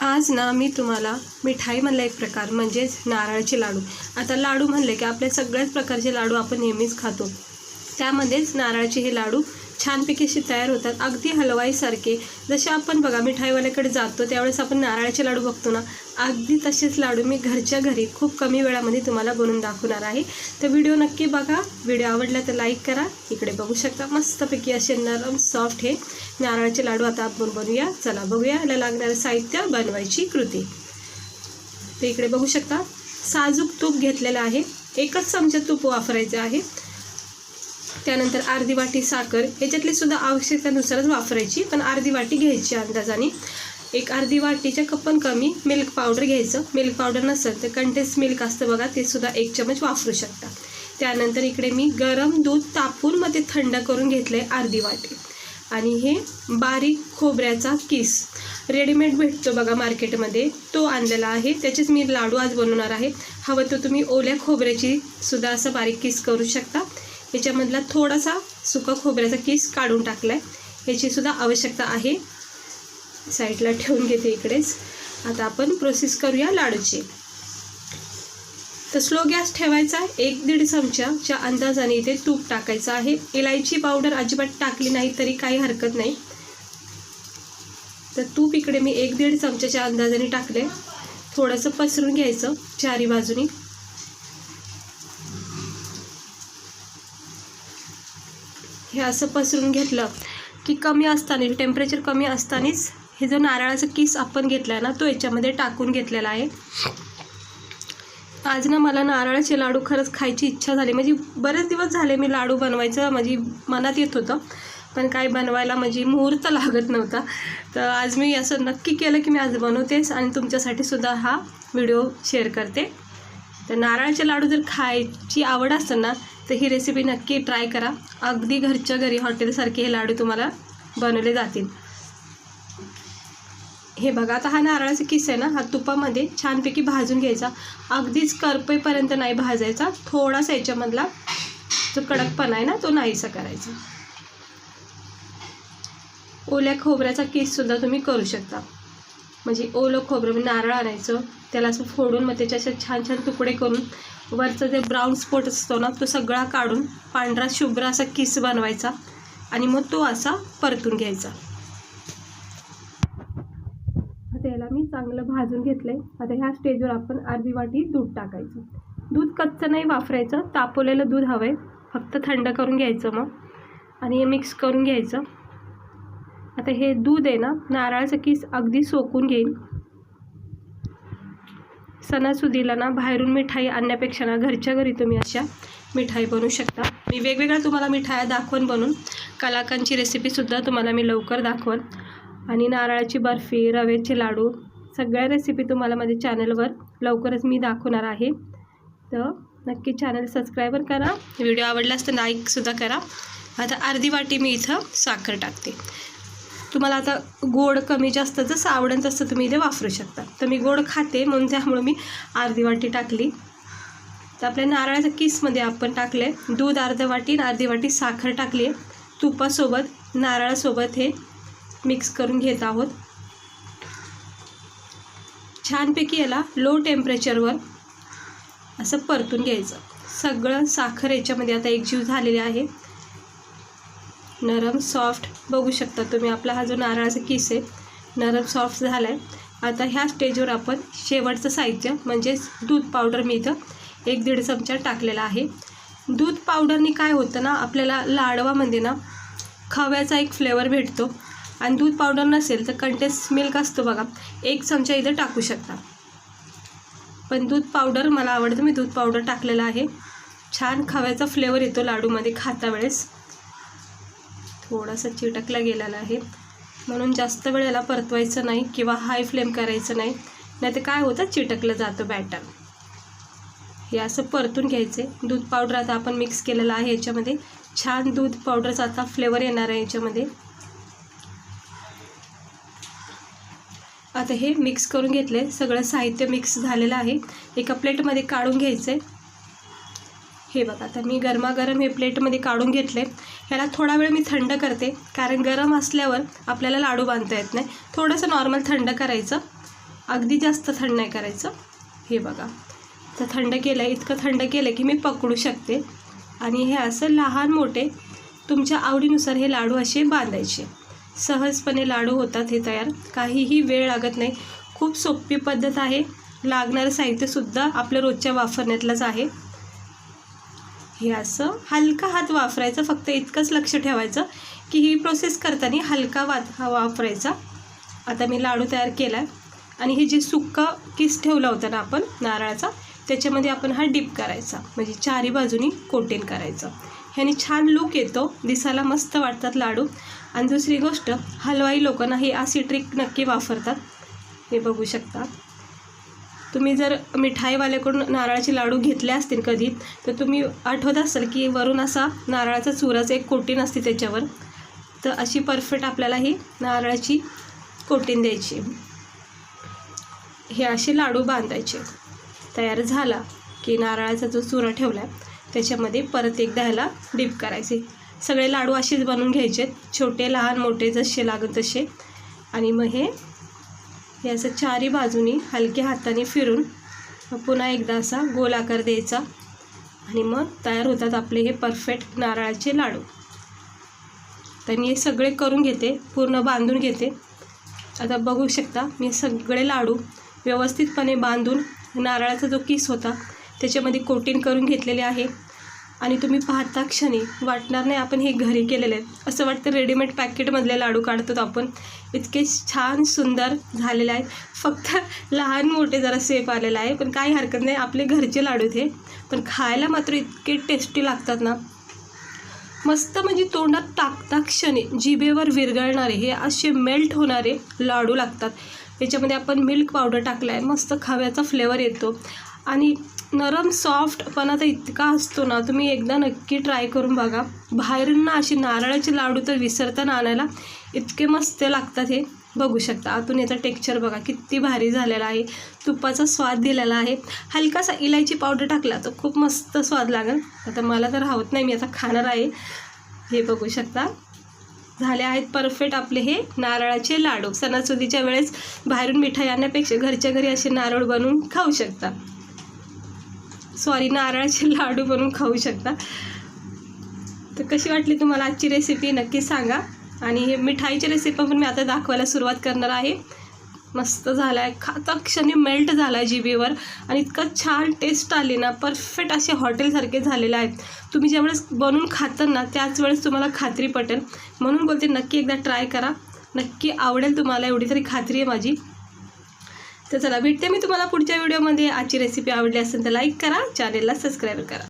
आज ना मी तुम्हाला मिठाई म्हणलं एक प्रकार म्हणजेच नारळाचे लाडू। आता लाडू म्हणले की आपल्या सगळ्याच प्रकारचे लाडू आपण नेहमीच खातो, त्यामध्येच नारळाचे हे लाडू छानपैकी असे तयार होतात, अगदी हलवाईसारखे। जसे आपण बघा मिठाईवाल्याकडे जातो त्यावेळेस आपण नारळाचे लाडू बघतो ना, अगदी तसेच लाडू मी घरच्या घरी खूप कमी वेळामध्ये तुम्हाला बनवून दाखवणार आहे। तर व्हिडिओ नक्की बघा, व्हिडिओ आवडला तर लाईक करा। इकडे बघू शकता मस्तपैकी असे नरम सॉफ्ट हे नारळाचे लाडू आता आपण बनवूया। चला बघूया याला लागणारे साहित्य, बनवायची कृती। तर इकडे बघू शकता साजूक तूप घेतलेलं आहे, एकच चमचा तूप वापरायचे आहे। त्यानंतर अर्धी वाटी साखर, याच्यातली सुद्धा आवश्यकतेनुसारच वापरायची, पण अर्धी वाटी घ्यायची अंदाजाने। एक अर्धी वाटीच्या कपन कमी मिल्क पावडर घ्यायचं, मिल्क पावडर नसेल तर कंडेन्स मिल्क असतं बघा, ते सुद्धा 1 चमच वापरू शकता। त्यानंतर इकडे मी गरम दूध तापवून मग ते थंड करून घेतले अर्धी वाटी। आणि हे बारीक खोबऱ्याचा किस रेडीमेड भेटतो बघा मार्केटमध्ये, तो आणलेला आहे, त्याचेच मी लाडू आज बनवणार आहे। हवं तर तुम्ही ओल्या खोबऱ्याची सुद्धा असं बारीक किस करू शकता। याच्यामधला थोडासा सुका खोबऱ्याचा किस काढून टाकलाय, याची सुद्धा आवश्यकता आहे। साईडला ठेवून घेते इकडेच। आता आपण प्रोसेस करूया लाडूची। तर स्लो गॅस ठेवायचा, 1-1.5 चमच्याच्या अंदाजाने इथे तूप टाकायचं आहे। इलायची पावडर अजिबात टाकली नाही तरी काही हरकत नाही। तर तूप इकडे मी 1-1.5 चमच्याच्या अंदाजाने टाकले, थोडंसं पसरून घ्यायचं चारी बाजूनी। हे असं पसरून घेतलं की कमी असताना टेम्परेचर कमी असतानाच हे जो नारळाचा किस आपण घेतला ना तो याच्यामध्ये टाकून घेतलेला आहे। आज ना मला नारळाचे लाडू खरंच खायची इच्छा झाली, म्हणजे बरेच दिवस झाले मी लाडू बनवायचं म्हणजे मनात येत होतं, पण काय बनवायला म्हणजे मुहूर्त लागत नव्हता। तर आज मी असं नक्की केलं की मी आज बनवतेच आणि तुमच्यासाठी सुद्धा हा व्हिडिओ शेअर करते। तर नारळाचे लाडू जर खायची आवड असेल ना तर ही रेसिपी नक्की ट्राय करा, अगदी घरच्या घरी हॉटेलसारखे हे लाडू तुम्हाला बनवले जातील। हे बघा आता हा नारळाचा किस आहे ना, हा तुपामध्ये छानपैकी भाजून घ्यायचा, अगदीच करपेपर्यंत नाही भाजायचा, थोडासा याच्यामधला जो कडकपणा आहे ना तो नाहीसा करायचा। ओल्या खोबऱ्याचा किस सुद्धा तुम्ही करू शकता, म्हणजे ओलं खोबरं नारळ आणायचं, त्याला असं फोडून मग त्याचे असे छान छान तुकडे करून वरचा जे ब्राऊन स्पॉट असतो ना तो सगळा काढून पांढरा शुभ्र असा किस बनवायचा आणि मग तो असा परतून घ्यायचा। आता याला मी चांगलं भाजून घेतलंय। आता ह्या स्टेजवर आपण अर्धी वाटी दूध टाकायचं। दूध कच्चं नाही वापरायचं, तापवलेलं दूध हवंय, फक्त थंड करून घ्यायचं मग आणि हे मिक्स करून घ्यायचं। आता हे दूध आहे ना नारळाचं किस अगदी सोकून घेईल। सणासुदीला ना बाहेरून मिठाई आणण्यापेक्षा ना घरच्या घरी तुम्ही अशा मिठाई बनवू शकता। मी वेगवेगळ्या तुम्हाला मिठाया दाखवून बनवून कलाकांची रेसिपीसुद्धा तुम्हाला मी लवकर दाखवून, आणि नारळाची बर्फी, रव्याचे लाडू, सगळ्या रेसिपी तुम्हाला माझ्या चॅनलवर लवकरच मी दाखवणार आहे। तर नक्की चॅनल सबस्क्राईब करा, व्हिडिओ आवडलास तर लाईकसुद्धा करा। आता अर्धी वाटी मी इथं साखर टाकते, तुम्हाला आता गोड कमी जास्त जसं आवडेल तसं तुम्ही इथे वापरू शकता। तर मी गोड खाते म्हणून त्यामुळे मी अर्धी वाटी टाकली। तर आपल्या नारळाच्या किसमध्ये आपण टाकले दूध अर्धी वाटी आणि अर्धी वाटी साखर टाकली आहे, तुपासोबत नारळासोबत हे मिक्स करून घेत आहोत। छानपैकी याला लो टेम्परेचरवर असं परतून घ्यायचं। सगळं साखर याच्यामध्ये आता एकजीव झालेली आहे, नरम सॉफ्ट बघू शकता तुम्ही। आपला हा जो नारळाचा किस आहे नरम सॉफ्ट झाला आहे। आता ह्या स्टेजवर आपण शेवटचं साहित्य म्हणजेच दूध पावडर मी इथं 1-1.5 चमचा टाकलेला आहे। दूध पावडरनी काय होतं ना, आपल्याला लाडवामध्ये ना खव्याचा एक फ्लेवर भेटतो, आणि दूध पावडर नसेल तर कंडेन्स मिल्क असतो बघा, 1 चमचा इथं टाकू शकता। पण दूध पावडर मला आवडतं, मी दूध पावडर टाकलेलं आहे। छान खव्याचा फ्लेवर येतो लाडूमध्ये खाता वेळेस। थोडासा चिटकला गेलेला आहे म्हणून जास्त वेळ याला परतवायचं नाही किंवा हाय फ्लेम करायचं नाही, नाही तर काय होतं चिटकलं जातं बॅटर। हे असं परतून घ्यायचे। दूध पावडर आता आपण मिक्स केलेलं आहे याच्यामध्ये, छान दूध पावडरचा आता फ्लेवर येणार आहे याच्यामध्ये। आता हे मिक्स करून घेतले, सगळं साहित्य मिक्स झालेलं आहे, एका प्लेटमध्ये काढून घ्यायचे। हे बघा आता मी गरमागरम हे प्लेटमध्ये काढून घेतले। ह्याला थोडा वेळ मी थंड करते, कारण गरम असल्यावर आपल्याला लाडू बांधता येत नाही, थोडंसं नॉर्मल थंड करायचं अगदी जास्त थंड नाही करायचं. हे बघा, तर थंड केलं आहे, इतकं थंड केलं की मी पकडू शकते. आणि हे असं लहान मोठे तुमच्या आवडीनुसार हे लाडू असे बांधायचे. सहजपणे लाडू होतात हे तयार, काहीही वेळ लागत नाही. खूप सोपी पद्धत आहे. लागणारं साहित्यसुद्धा आपल्या रोजच्या वापरण्यातलंच आहे. हे असं हलका हात वापरायचा, फक्त इतकंच लक्ष ठेवायचं की ही प्रोसेस करताना हलका वापरायचा. आता मी लाडू तयार केला आहे आणि हे जे सुक्का किस ठेवला होता ना आपण नारळाचा, त्याच्यामध्ये आपण हा डिप करायचा, म्हणजे चारी बाजूनी कोटिंग करायचं. ह्याने छान लूक येतो, दिसायला मस्त वाटतात लाडू. आणि दुसरी गोष्ट, हलवाई लोकांना हे अशी ट्रिक नक्की वापरतात. हे बघू शकता तुम्ही. जर मिठाईवाल्याकडून नारळाचे लाडू घेतले असतील कधी, तर तुम्ही आठवत असेल की वरून असा नारळाचा चुराचं एक कोटिंग असते त्याच्यावर. तर अशी परफेक्ट आपल्याला ही नारळाची कोटिंग द्यायची. हे असे लाडू बांधायचे. तयार झाला की नारळाचा जो चुरा ठेवला आहे त्याच्यामध्ये परत एकदा ह्याला डीप करायचे. सगळे लाडू असेच बनवून घ्यायचे, छोटे लहान मोठे जसे लागत तसे. आणि मग हे असं चारी बाजूनी हलक्या हाताने फिरून पुन्हा एकदा असा गोल आकार द्यायचा. आणि मग तयार होतात आपले हे परफेक्ट नारळाचे लाडू. तर मी हे सगळे करून घेते, पूर्ण बांधून घेते. आता बघू शकता मी सगळे लाडू व्यवस्थितपणे बांधून नारळाचा जो किस होता त्याच्यामध्ये कोटिंग करून घेतलेले आहे. आणि तुम्ही पाहता क्षणी वाटणार नाही आपण हे घरी केलेले आहेत, असं वाटतं रेडीमेड पॅकेटमधले लाडू काढतो आपण. इतके छान सुंदर झालेले आहेत. फक्त लहान मोठे जरा सेप आलेला आहे, पण काही हरकत नाही, आपले घरचे लाडू ते. पण खायला मात्र इतके टेस्टी लागतात ना, मस्त. म्हणजे तोंडात टाकता क्षणी जिभेवर विरघळणारे हे असे मेल्ट होणारे लाडू लागतात. त्याच्यामध्ये आपण मिल्क पावडर टाकलं आहे, मस्त खव्याचा फ्लेवर येतो. आणि नरम सॉफ्टपणा तर इतका असतो ना, तुम्ही एकदा नक्की ट्राय करून बघा. बाहेरून ना असे नारळाचे लाडू तर विसरताना आणायला इतके मस्त लागतात. हे बघू शकता आतून याचा टेक्स्चर बघा किती भारी झालेला आहे. तुपाचा स्वाद दिलेला आहे. हलकासा इलायची पावडर टाकला तर खूप मस्त स्वाद लागेल. आता मला तर राहत नाही, मी आता खाणार आहे. हे बघू शकता झाले आहेत परफेक्ट आपले हे नारळाचे लाडू. सणासुदीच्या वेळेस बाहेरून मिठाई आणण्यापेक्षा घरच्या घरी असे नारळ बनवून खाऊ शकता. नारळाचे लाडू बनवून खाऊ शकता. तर कशी वाटली तुम्हाला आजची रेसिपी नक्की सांगा. आणि हे मिठाईची रेसिपी पण मी आता दाखवायला सुरुवात करणार आहे. मस्त झाला आहे, खाता क्षणी मेल्ट झाला आहे जिभेवर. आणि इतकं छान टेस्ट आली ना, परफेक्ट असे हॉटेलसारखे झालेले आहेत. तुम्ही ज्यावेळेस बनवून खाता ना त्याच वेळेस तुम्हाला खात्री पटेल. म्हणून बोलते नक्की एकदा ट्राय करा, नक्की आवडेल तुम्हाला, एवढी तरी खात्री आहे माझी. तर चला भेटते मी तुम्हाला पुढच्या व्हिडिओमध्ये. आजची रेसिपी आवडली असेल तर लाईक करा, चॅनेलला सबस्क्राईब करा.